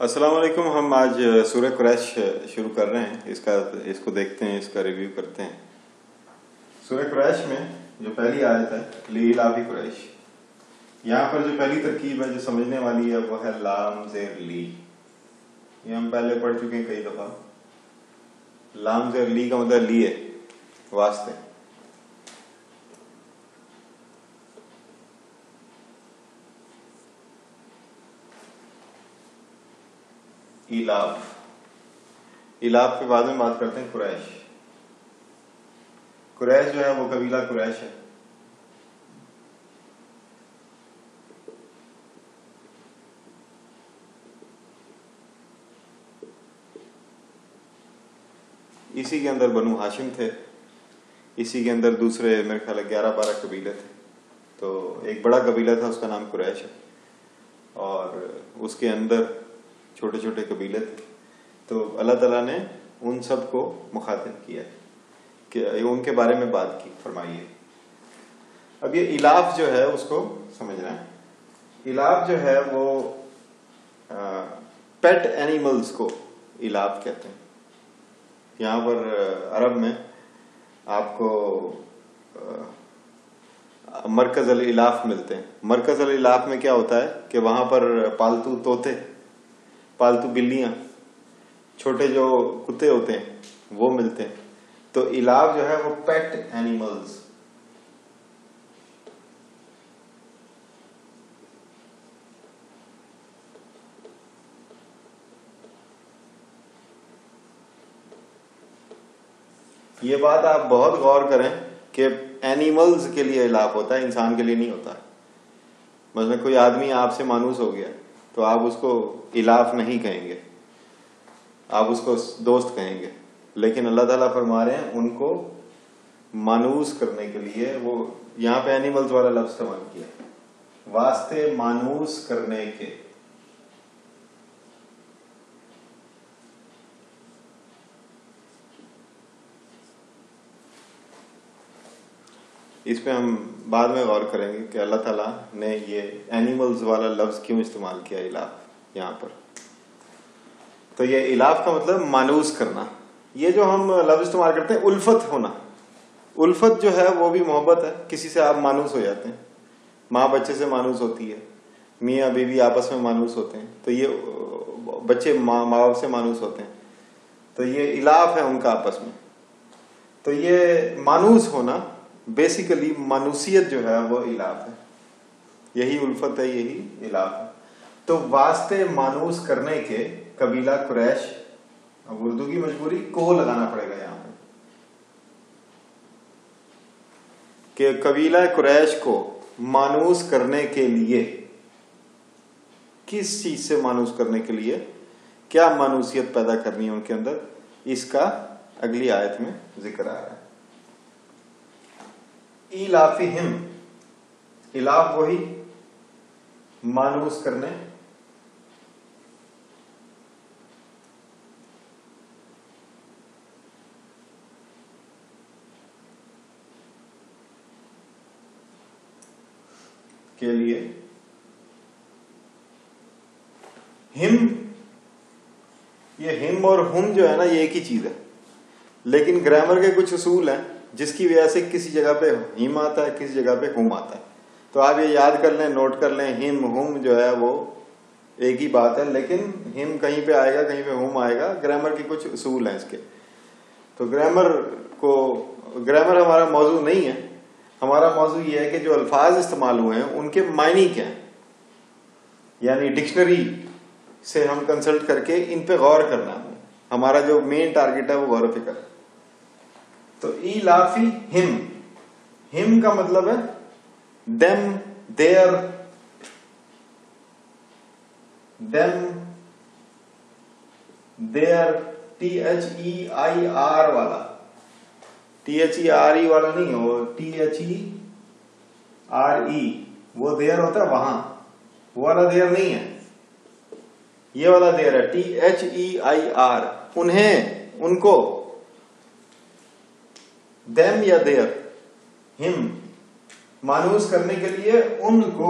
السلام علیکم. ہم آج سورہ قریش شروع کر رہے ہیں. اس کو دیکھتے ہیں, اس کا ریویو کرتے ہیں. سورہ قریش میں جو پہلی آیت ہے لإیلاف قریش, یہاں پر جو پہلی ترکیب ہے جو سمجھنے والی ہے وہ ہے لام زیر لی. یہ ہم پہلے پڑھ چکے ہیں کئی دفعہ. لام زیر لی کا مطلب لیے, واسطے. ایلاف کے بعد میں بات کرتے ہیں قریش. قریش جو ہے وہ قبیلہ قریش ہے. اسی کے اندر بنو ہاشم تھے, اسی کے اندر دوسرے میرے خیال 11-12 قبیلے تھے. تو ایک بڑا قبیلہ تھا, اس کا نام قریش ہے, اور اس کے اندر چھوٹے چھوٹے قبیلے تھے. تو اللہ تعالیٰ نے ان سب کو مخاطب کیا کہ ان کے بارے میں بات کی, فرمائیے. اب یہ ایلاف جو ہے اس کو سمجھنا ہے. ایلاف جو ہے وہ پیٹ اینیملز کو ایلاف کہتے ہیں. یہاں پر عرب میں آپ کو مرکز الالاف ملتے ہیں. مرکز الالاف میں کیا ہوتا ہے کہ وہاں پر پالتو طوطے, پالتو بلیاں, چھوٹے جو کتے ہوتے ہیں وہ ملتے ہیں. تو ایلاف جو ہے وہ پیٹ اینیملز. یہ بات آپ بہت غور کریں کہ اینیملز کے لیے ایلاف ہوتا ہے, انسان کے لیے نہیں ہوتا. مثلا کوئی آدمی آپ سے مانوس ہو گیا تو آپ اس کو ایلاف نہیں کہیں گے, آپ اس کو دوست کہیں گے. لیکن اللہ تعالیٰ فرما رہے ہیں ان کو مانوس کرنے کے لیے, وہ یہاں پہ اینیملز والا لفظ استعمال کیا, واسطے مانوس کرنے کے. اس پہ ہم بعد میں غور کریں گے کہ اللہ تعالیٰ نے یہ اینیملز والا لفظ کیوں استعمال کیا ایلاف یہاں پر. تو یہ ایلاف کا مطلب مانوس کرنا. یہ جو ہم لفظ استعمال کرتے ہیں الفت ہونا, الفت جو ہے وہ بھی محبت ہے. کسی سے آپ مانوس ہو جاتے ہیں, ماں بچے سے مانوس ہوتی ہے, میاں بیوی آپس میں مانوس ہوتے ہیں, تو یہ بچے ماں باپ سے مانوس ہوتے ہیں. تو یہ ایلاف ہے ان کا آپس میں. تو یہ مانوس ہونا, بیسیکلی مانوسیت جو ہے وہ ایلاف ہے. یہی الفت ہے, یہی ایلاف ہے. تو واسطے مانوس کرنے کے قبیلہ قریش, اب اردو کی مجبوری کو لگانا پڑے گا یہاں پہ, کہ قبیلہ قریش کو مانوس کرنے کے لیے, کس چیز سے مانوس کرنے کے لیے, کیا مانوسیت پیدا کرنی ہے ان کے اندر, اس کا اگلی آیت میں ذکر آ رہا ہے. ایلافہم, ایلاف وہی مانوس کرنے, کے لیے. ہم, یہ ہم اور ہم جو ہے نا یہ ایک ہی چیز ہے, لیکن گرامر کے کچھ اصول ہیں جس کی وجہ سے کسی جگہ پہ ہم آتا ہے, کسی جگہ پہ ہم آتا ہے. تو آپ یہ یاد کر لیں, نوٹ کر لیں, ہم جو ہے وہ ایک ہی بات ہے, لیکن ہم کہیں پہ آئے گا, کہیں پہ ہم آئے گا. گرامر کے کچھ اصول ہیں اس کے. تو گرامر ہمارا موضوع نہیں ہے. ہمارا موضوع یہ ہے کہ جو الفاظ استعمال ہوئے ہیں ان کے معنی کیا ہیں, یعنی ڈکشنری سے ہم کنسلٹ کر کے ان پہ غور کرنا. ہمارا جو مین ٹارگٹ ہے وہ غور و فکر ہے. تو ایلافی ہم, ہم کا مطلب ہے them, their, THEIR والا, THERE والا نہیں, وہ THERE, وہ دیر ہوتا ہے وہاں, وہ والا دیر نہیں ہے, یہ والا دیر ہے THEIR. انہیں, ان کو, them یا their, him مانوس کرنے کے لیے ان کو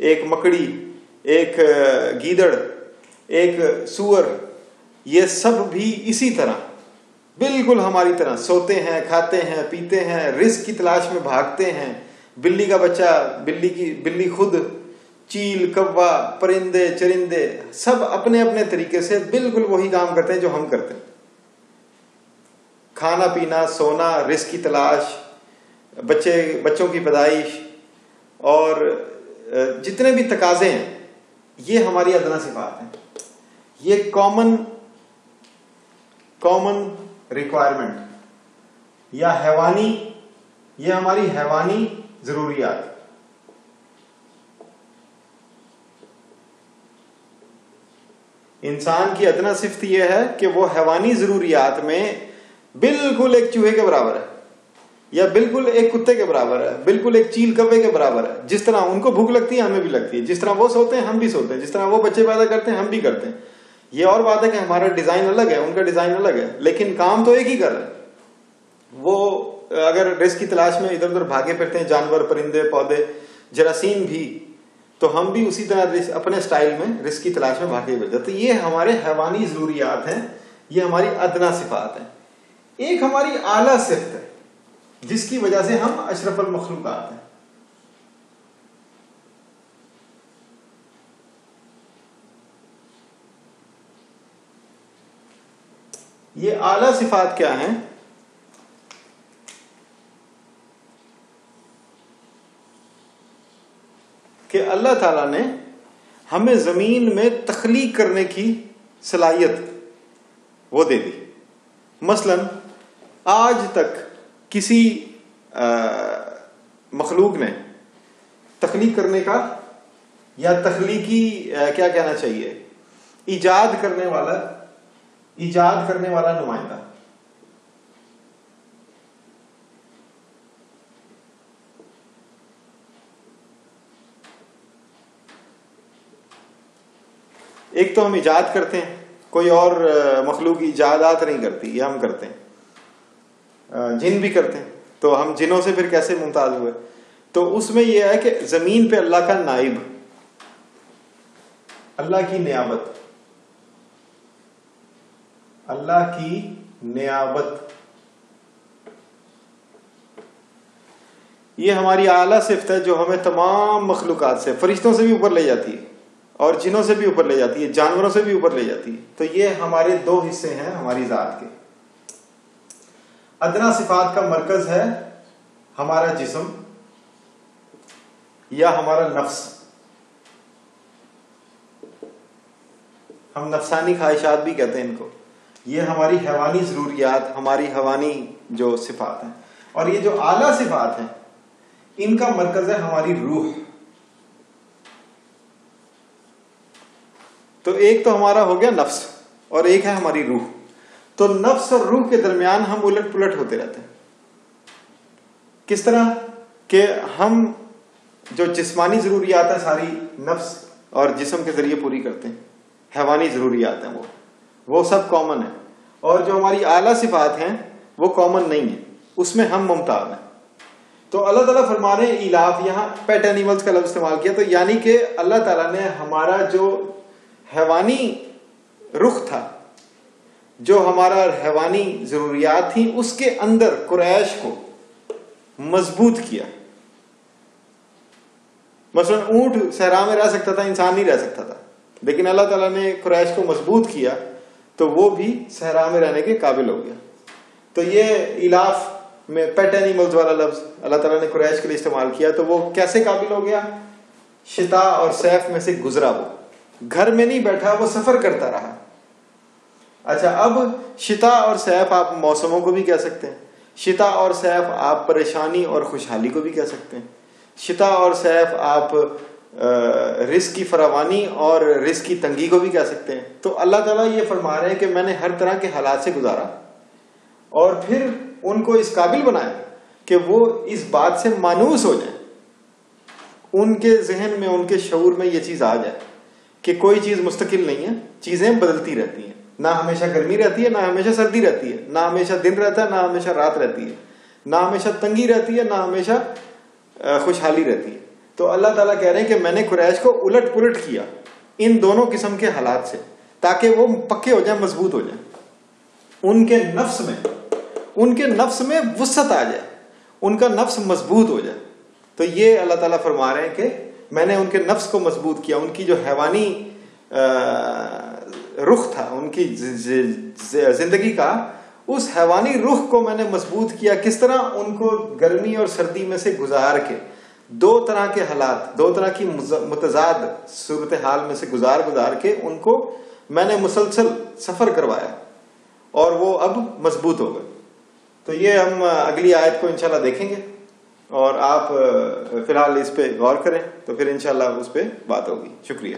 ایک مکڑی، ایک گیدڑ، ایک سور، یہ سب بھی اسی طرح بالکل ہماری طرح سوتے ہیں، کھاتے ہیں، پیتے ہیں، رزق کی تلاش میں بھاگتے ہیں. بلی کا بچہ، بلی خود، چیل، کوا، پرندے چرندے سب اپنے اپنے طریقے سے بالکل وہی کام کرتے ہیں جو ہم کرتے ہیں. کھانا پینا، سونا، رزق کی تلاش، بچوں کی پیدائش اور جتنے بھی تقاضے ہیں، یہ ہماری ادنا صفات ہیں. یہ کامن ریکوائرمنٹ یا حیوانی، یہ ہماری حیوانی ضروریات. انسان کی ادنا صفت یہ ہے کہ وہ حیوانی ضروریات میں بالکل ایک چوہے کے برابر ہے، یا بالکل ایک کتے کے برابر ہے، بالکل ایک چیل کوے کے برابر ہے. جس طرح ان کو بھوک لگتی ہے ہمیں بھی لگتی ہے، جس طرح وہ سوتے ہیں ہم بھی سوتے ہیں، جس طرح وہ بچے پیدا کرتے ہیں ہم بھی کرتے ہیں. یہ اور بات ہے کہ ہمارا ڈیزائن الگ ہے، ان کا ڈیزائن الگ ہے، لیکن کام تو ایک ہی کر رہے ہیں. وہ اگر رزق کی تلاش میں ادھر ادھر بھاگے پھرتے ہیں، جانور، پرندے، پودے، جراثیم بھی، تو ہم بھی اسی طرح اپنے سٹائل میں رزق کی تلاش میں بھاگے پھرتے ہیں. تو یہ ہمارے حیوانی ضروریات ہیں، یہ ہماری ادنا صفات ہیں. ایک ہماری اعلیٰ صفت ہے جس کی وجہ سے ہم اشرف المخلوقات ہیں. یہ اعلیٰ صفات کیا ہیں؟ کہ اللہ تعالیٰ نے ہمیں زمین میں تخلیق کرنے کی صلاحیت وہ دے دی. مثلا آج تک کسی مخلوق نے تخلیق کرنے کا، یا تخلیقی کیا کہنا چاہیے، ایجاد کرنے والا نمائندہ، ایک تو ہم ایجاد کرتے ہیں، کوئی اور مخلوق ایجادات نہیں کرتی، یہ ہم کرتے ہیں. جن بھی کرتے ہیں، تو ہم جنوں سے پھر کیسے ممتاز ہوئے؟ تو اس میں یہ ہے کہ زمین پہ اللہ کا نائب، اللہ کی نیابت، یہ ہماری اعلیٰ صفت ہے جو ہمیں تمام مخلوقات سے، فرشتوں سے بھی اوپر لے جاتی ہے، اور جنوں سے بھی اوپر لے جاتی ہے، جانوروں سے بھی اوپر لے جاتی ہے. تو یہ ہمارے دو حصے ہیں ہماری ذات کے. ادنا صفات کا مرکز ہے ہمارا جسم یا ہمارا نفس. ہم نفسانی خواہشات بھی کہتے ہیں ان کو. یہ ہماری حیوانی ضروریات، ہماری حیوانی جو صفات ہیں. اور یہ جو اعلیٰ صفات ہیں ان کا مرکز ہے ہماری روح. تو ایک تو ہمارا ہو گیا نفس، اور ایک ہے ہماری روح. تو نفس اور روح کے درمیان ہم الٹ پلٹ ہوتے رہتے ہیں. کس طرح کہ ہم جو جسمانی ضروریات ہیں ساری نفس اور جسم کے ذریعے پوری کرتے ہیں، حیوانی ضروریات ہیں وہ سب کامن ہیں. اور جو ہماری اعلیٰ صفات ہیں وہ کامن نہیں ہیں، اس میں ہم ممتاز ہیں. تو اللہ تعالیٰ فرما رہے ہیں ایلاف، یہاں پیٹ اینیملز کا لفظ استعمال کیا. تو یعنی کہ اللہ تعالیٰ نے ہمارا جو حیوانی رخ تھا، جو ہمارا حیوانی ضروریات تھیں، اس کے اندر قریش کو مضبوط کیا. مثلا اونٹ صحرا میں رہ سکتا تھا، انسان نہیں رہ سکتا تھا، لیکن اللہ تعالیٰ نے قریش کو مضبوط کیا تو وہ بھی صحرا میں رہنے کے قابل ہو گیا. تو یہ ایلاف میں پیٹ اینیملز والا لفظ اللہ تعالیٰ نے قریش کے لیے استعمال کیا. تو وہ کیسے قابل ہو گیا؟ شتا اور صیف میں سے گزرا، وہ گھر میں نہیں بیٹھا، وہ سفر کرتا رہا. اچھا، اب شتا اور صیف آپ موسموں کو بھی کہہ سکتے ہیں. شتا اور صیف آپ پریشانی اور خوشحالی کو بھی کہہ سکتے ہیں. شتا اور صیف آپ رزق کی فراوانی اور رزق کی تنگی کو بھی کہہ سکتے ہیں. تو اللہ تعالیٰ یہ فرما رہے ہیں کہ میں نے ہر طرح کے حالات سے گزارا اور پھر ان کو اس قابل بنایا کہ وہ اس بات سے مانوس ہو جائیں، ان کے ذہن میں، ان کے شعور میں یہ چیز آ جائے کہ کوئی چیز مستقل نہیں ہے، چیزیں بدلتی رہتی ہیں. نہ ہمیشہ گرمی رہتی ہے، نہ ہمیشہ سردی رہتی ہے، نہ ہمیشہ دن رہتا ہے، نہ ہمیشہ رات رہتی ہے، نہ ہمیشہ تنگی رہتی ہے، نہ ہمیشہ خوشحالی رہتی ہے. تو اللہ تعالیٰ کہہ رہے ہیں کہ میں نے قریش کو الٹ پلٹ کیا ان دونوں قسم کے حالات سے تاکہ وہ پکے ہو جائیں, مضبوط ہو جائیں. ان کے نفس میں وسعت آ جائے, ان کا نفس مضبوط ہو جائے. تو یہ اللہ تعالیٰ فرما رہے ہیں کہ میں نے ان کے نفس کو مضبوط کیا, ان کی جو حیوانی رخ تھا ان کی زندگی کا, اس حیوانی رخ کو میں نے مضبوط کیا. کس طرح؟ ان کو گرمی اور سردی میں سے گزار کے, دو طرح کے حالات, دو طرح کی متضاد صورتحال میں سے گزار کے ان کو میں نے مسلسل سفر کروایا اور وہ اب مضبوط ہو گئے. تو یہ ہم اگلی آیت کو انشاءاللہ دیکھیں گے, اور آپ فی الحال اس پہ غور کریں تو پھر انشاءاللہ اس پہ بات ہوگی. شکریہ.